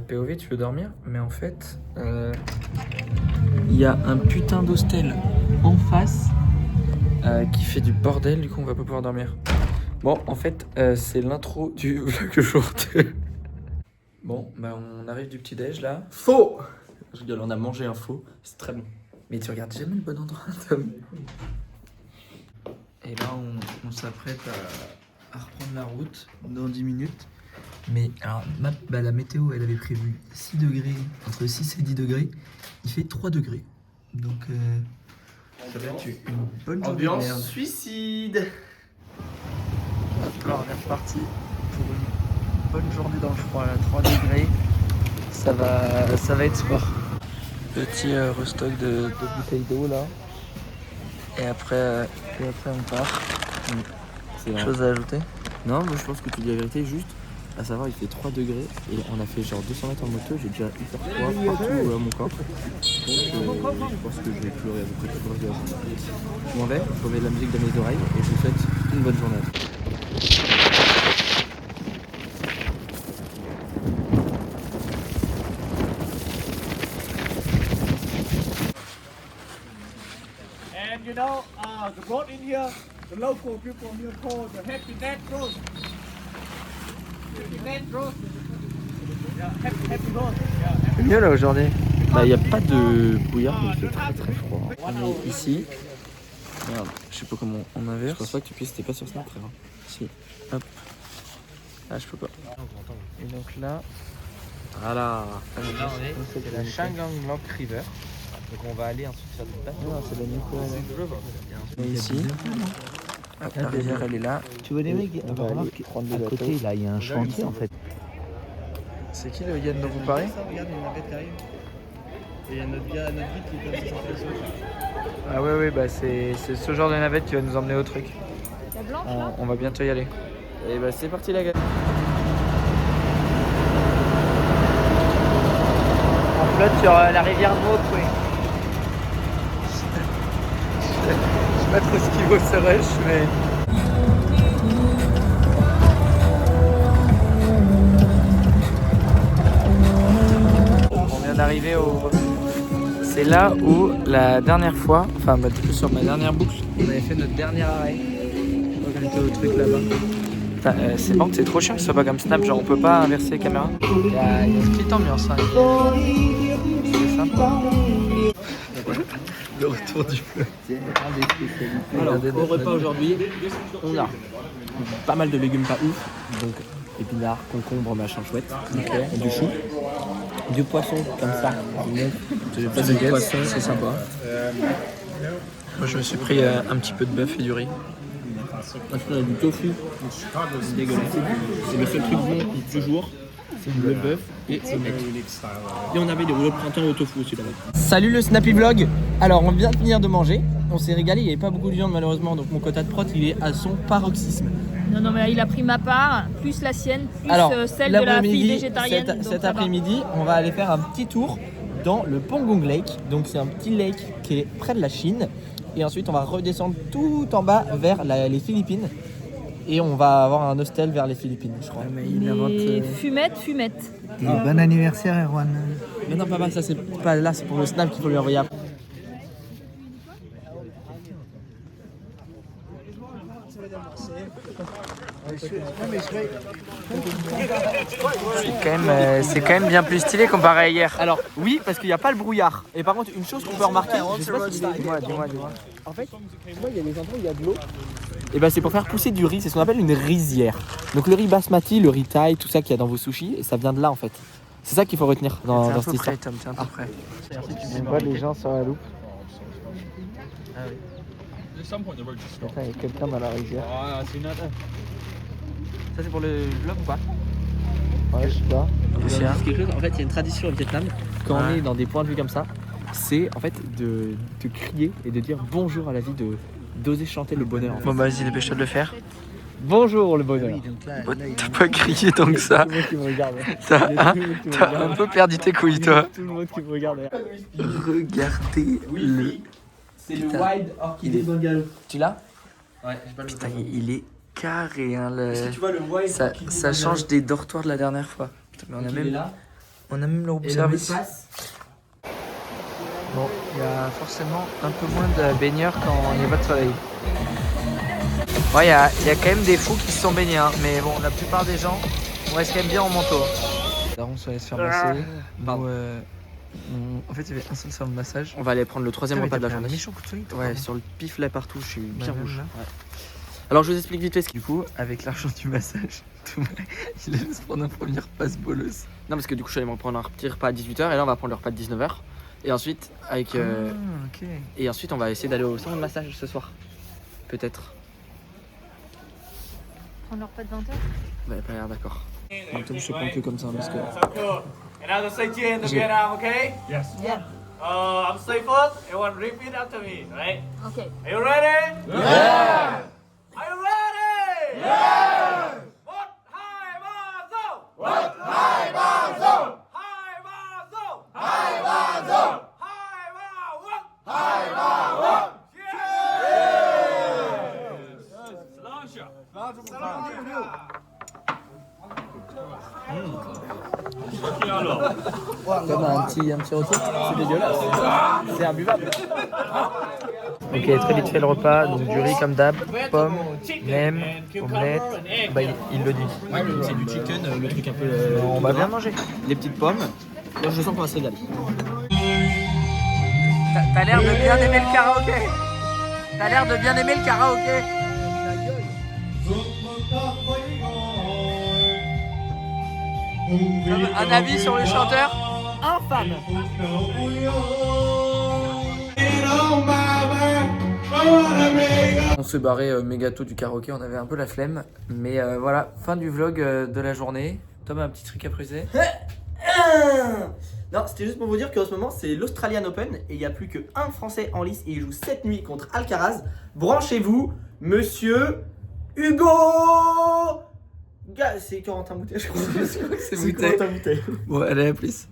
POV, tu veux dormir? Mais en fait, il y a un putain d'hostel en face qui fait du bordel, du coup on va pas pouvoir dormir. Bon, en fait, c'est l'intro du vlog aujourd'hui. Bon, bah on arrive du petit-déj là. Faux! Je rigole, on a mangé un faux, c'est très bon. Mais tu regardes jamais le bon endroit, Tom. Et là, on s'apprête à reprendre la route dans 10 minutes. Mais alors, la météo, elle avait prévu 6 degrés, entre 6 et 10 degrés. Il fait 3 degrés. Donc, ça va être une bonne journée. Ambiance suicide. Alors, on est reparti pour une bonne journée dans le froid, là, 3 degrés. Ça va être sport. Petit restock de bouteilles d'eau, là. Et après on part. Quelque Chose à ajouter? Non, moi je pense que tu dis la vérité, juste à savoir, il fait 3 degrés et on a fait genre 200 mètres en moto. J'ai déjà hyper froid partout à mon corps. Donc je pense que je vais pleurer à peu près tout le reste de la journée. Je m'en vais, je remets de la musique dans mes oreilles et je vous souhaite une bonne journée. And you know, the road in here, the local people here call the Happy Net Road. Happy Net Road. Yeah, happy Road. Yeah, C'est mieux là aujourd'hui. Bah, il n'y a pas de brouillard, mais il fait très très froid. On est ici. Merde, je sais pas comment on Je inverse. pense pas que tu puisses, t'es pas sur Snap, frère. Si, hop. Ah, je peux pas. Et donc là, Voilà. là c'est la Shangang Lock River. Donc on va aller ensuite faire du bateau. Non, c'est la Nicolas. Et ici, hop, la rivière elle est là. Tu vois les mecs, On va aller prendre le à bateau. côté, là, il y a un chantier en fait. C'est qui le Yann dont vous parlez? Regarde, il y a une navette qui arrive. Et il y a notre guide qui est comme ça sortir sur Ah ouais, bah c'est ce genre de navette qui va nous emmener au truc. La blanche là? On va bientôt y aller. Et bah c'est parti la gars. On flotte sur la rivière Mauque. Je sais pas trop ce qu'il vaut ce rush, mais... On vient d'arriver au... C'est là où la dernière fois, enfin du coup sur ma dernière boucle, on avait fait notre dernier arrêt. On était au truc là-bas. C'est bon, c'est trop chiant que ce soit pas comme Snap, genre on peut pas inverser les caméras. Il y a une petite ambiance, hein. C'est sympa. Le retour du fleuve. Alors, au repas aujourd'hui, on a pas mal de légumes pas ouf. Donc, épinards, concombres, machin chouette. Du chou. Du poisson, comme ça. Du poisson, c'est sympa. Moi je me suis pris un petit peu de bœuf et du riz. Ensuite, on a du tofu. C'est dégueulasse. C'est le seul truc bon du jour. C'est le bœuf et le mec. Et on avait des rouleaux de printemps au tofu aussi là-bas. Salut le Snappy Vlog. Alors on vient de finir de manger, on s'est régalé, il n'y avait pas beaucoup de viande malheureusement, donc mon quota de prot il est à son paroxysme. Non, mais là, il a pris ma part, plus la sienne, plus Alors celle de la fille l'après-midi, végétarienne. donc cet ça va. après-midi, on va aller faire un petit tour dans le Pangong Lake. Donc c'est un petit lake qui est près de la Chine. Et ensuite on va redescendre tout en bas vers les Philippines. Et on va avoir un hostel vers les Philippines, je crois. Mais il invente... Et fumette. Bon anniversaire Erwan. Mais non papa, ça c'est pas là, c'est pour le snap qu'il faut lui envoyer après. C'est quand même bien plus stylé comparé à hier. Alors oui, parce qu'il n'y a pas le brouillard. Et par contre, une chose qu'on peut remarquer, je sais pas si Dis-moi. en fait, tu vois, il y a des endroits où il y a de l'eau. Et ben c'est pour faire pousser du riz, c'est ce qu'on appelle une rizière. Donc le riz basmati, le riz thaï, tout ça qu'il y a dans vos sushis, et ça vient de là en fait. C'est ça qu'il faut retenir dans cette histoire. Tom, tiens un peu près. Tu On voit les gens sur la loupe. Ah oui. Attends, il y a quelqu'un dans la rivière. Ça c'est pour le vlog ou pas? Ouais, je sais pas. C'est quelque chose, en fait, il y a une tradition au Vietnam, quand on Ouais. est dans des points de vue comme ça, c'est en fait de crier et de dire bonjour à la vie, d'oser chanter le bonheur. En fait. Bon bah vas-y, dépêche-toi de le faire. Bonjour le bonheur. T'as pas crié tant que ça. Tout le monde qui me regarde. T'as un peu perdu tes couilles toi. Tout le monde qui me regarde. Regardez le... C'est le Putain. Wild Orchidée Bungalow. Tu l'as? Ouais, j'ai pas le Putain, il est carré hein, Est-ce que tu vois le Wild ça Orchidée change des dortoirs de la dernière fois. Putain, mais on a Donc, il est même... là. On a même le room Et service. le pass. Bon, il y a forcément un peu moins de baigneurs quand il n'y a pas de soleil. Bon, il y a quand même des fous qui se sont baignés, hein, mais bon, la plupart des gens, on reste quand même bien en manteau. Daron se laisse faire masser. Nous, en fait, il y avait un seul salon de massage. On va aller prendre le troisième repas de la journée. Méchant coup de soleil, toi, Ouais, pardon. sur le pif là partout, je suis bien même rouge. là. Ouais. Alors je vous explique vite fait ce qu'il Du coup, avec l'argent du massage, Thomas, il allait se prendre un premier passe bolos. Non, parce que du coup, je suis allé me prendre un petit repas à 18h et là, on va prendre le repas de 19h. Et ensuite, avec, ok. et ensuite, on va essayer d'aller au salon de massage ce soir. Peut-être. Prendre leur pas de 20h. Ouais, pas l'air d'accord. Tom, je te prends que comme ça, parce que. So cool. And I'm gonna say cheer in the Vietnam, okay? Yes. Yeah. I'm say first. Everyone repeat after me, right? Ok. Are you ready? Yeah. Are you ready? Yeah. What high bazo? What high bazo? High bazo? High bazo? High ba what? High ba what? Comme un petit retour, c'est dégueulasse. C'est imbuvable. Ok, très vite fait le repas, donc du riz comme d'hab, pommes, nem, omelette, bah il le dit. C'est du chicken, le truc un peu. On va bien manger. Les petites pommes. Là, je sens qu'on va se régaler. T'as l'air de bien aimer le karaoké. T'as l'air de bien aimer le karaoké. Un avis sur le chanteur? Infâme. On se barrait méga tôt du karaoké, on avait un peu la flemme. Mais voilà, fin du vlog de la journée. Tom a un petit truc à briser. Non, c'était juste pour vous dire qu'en ce moment c'est l'Australian Open et il n'y a plus qu'un Français en lice et il joue cette nuit contre Alcaraz. Branchez-vous, monsieur Hugo. C'est Corentin Moutet, je crois. C'est Moutet. Corentin Moutet. Bon, allez, à plus.